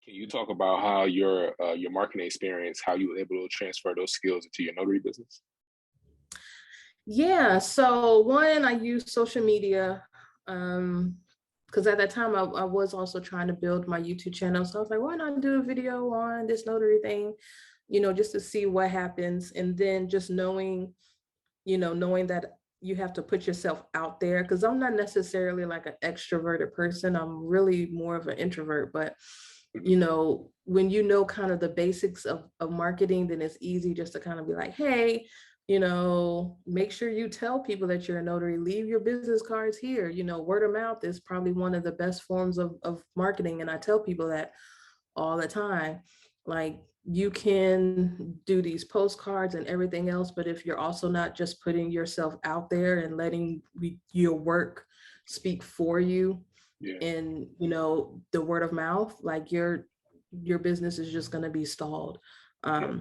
Can you talk about how your marketing experience, how you were able to transfer those skills into your notary business? Yeah, so one, I use social media because at that time I was also trying to build my YouTube channel. So I was like, why not do a video on this notary thing, just to see what happens. And then just knowing that you have to put yourself out there because I'm not necessarily like an extroverted person. I'm really more of an introvert, but Mhm. when kind of the basics of marketing, then it's easy just to kind of be like, hey, make sure you tell people that you're a notary, leave your business cards here. Word of mouth is probably one of the best forms of marketing. And I tell people that all the time. Like, you can do these postcards and everything else, but if you're also not just putting yourself out there and letting your work speak for you, Yeah. and the word of mouth, like your business is just going to be stalled. Yeah.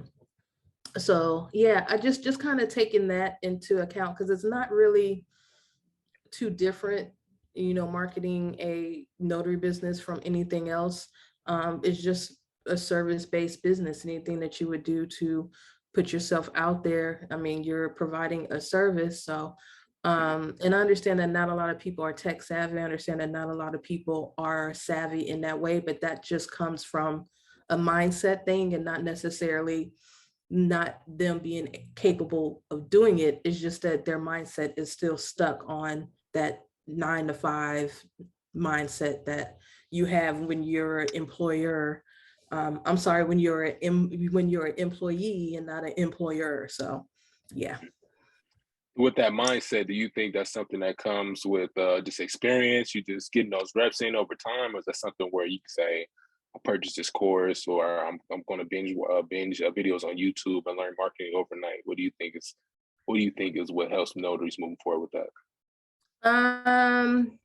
So yeah, I just kind of taking that into account because it's not really too different, marketing a notary business from anything else. It's just a service-based business. Anything that you would do to put yourself out there, I mean, you're providing a service. So and I understand that not a lot of people are tech savvy. I understand that not a lot of people are savvy in that way, but that just comes from a mindset thing and not necessarily not them being capable of doing it. It's just that their mindset is still stuck on that 9 to 5 mindset that you have when you're an employer. I'm sorry, when you're an employee and not an employer. So yeah. With that mindset, do you think that's something that comes with just experience? You just getting those reps in over time, or is that something where you can say, "I purchased this course," or "I'm going to binge videos on YouTube and learn marketing overnight"? What do you think is what helps notaries moving forward with that? Um,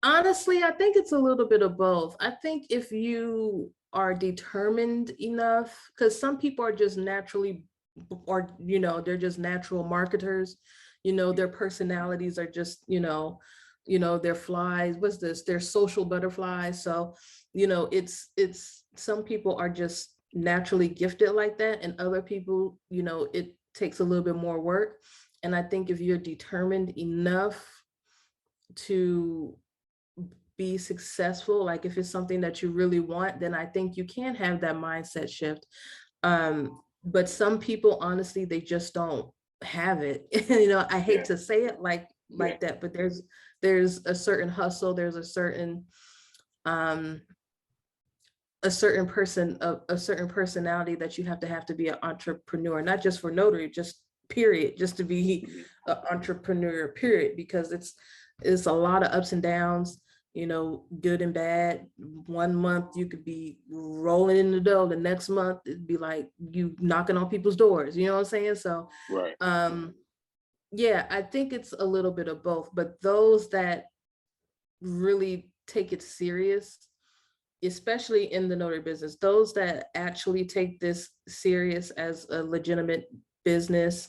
Honestly, I think it's a little bit of both. I think if you are determined enough, because some people are just naturally, or they're just natural marketers. Their personalities are just, they're flies. What's this? They're social butterflies. So, it's some people are just naturally gifted like that, and other people, it takes a little bit more work. And I think if you're determined enough to be successful, like if it's something that you really want, then I think you can have that mindset shift. But some people, honestly, they just don't have it. I hate Yeah, to say it yeah, like that, but there's a certain hustle, there's um a certain personality that you have to be an entrepreneur, not just for notary, just period, just to be mhm, an entrepreneur, period, because it's a lot of ups and downs, good and bad. One month you could be rolling in the dough, the next month it'd be like you knocking on people's doors, you know what I'm saying? So right, yeah, I think it's a little bit of both, but those that really take it serious, especially in the notary business, those that actually take this serious as a legitimate business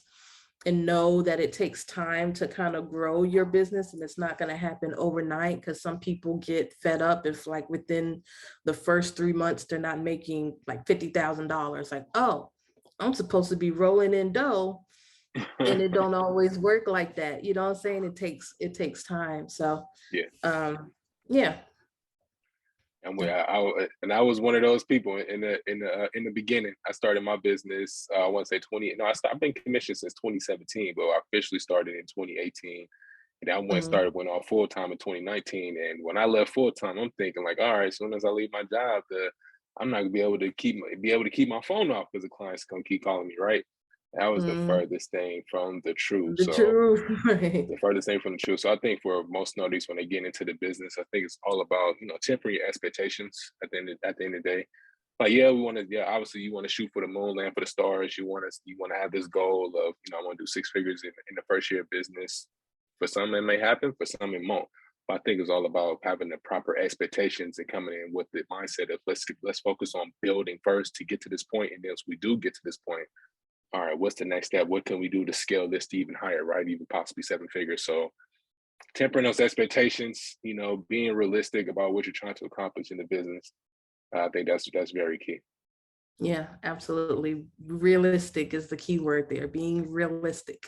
and know that it takes time to kind of grow your business and it's not going to happen overnight, because some people get fed up if like within the first 3 months they're not making like $50,000. Like, oh, I'm supposed to be rolling in dough, and it don't always work like that. You know what I'm saying? It takes time. So yeah. yeah. And I was one of those people in the beginning. I started my business. I want to say 20. No, I've been commissioned since 2017, but I officially started in 2018. And I Mhm. went on full time in 2019. And when I left full time, I'm thinking like, all right, as soon as I leave my job, I'm not gonna be able to keep my phone off because the clients gonna keep calling me, right? That was the Mhm. furthest thing from the truth. The So truth, right? the furthest thing from the truth. So I think for most notaries, when they get into the business, I think it's all about tempering your expectations at the end of the day. Like, yeah, we want to, yeah, obviously you want to shoot for the moon, land for the stars. You want to have this goal of, I want to do 6 figures in the first year of business. For some, it may happen. For some, it won't. But I think it's all about having the proper expectations and coming in with the mindset of let's focus on building first to get to this point, and then once we do get to this point, all right, what's the next step? What can we do to scale this to even higher, right? Even possibly 7 figures. So tempering those expectations, you know, being realistic about what you're trying to accomplish in the business. I think that's very key. Yeah, absolutely. Realistic is the key word there, being realistic.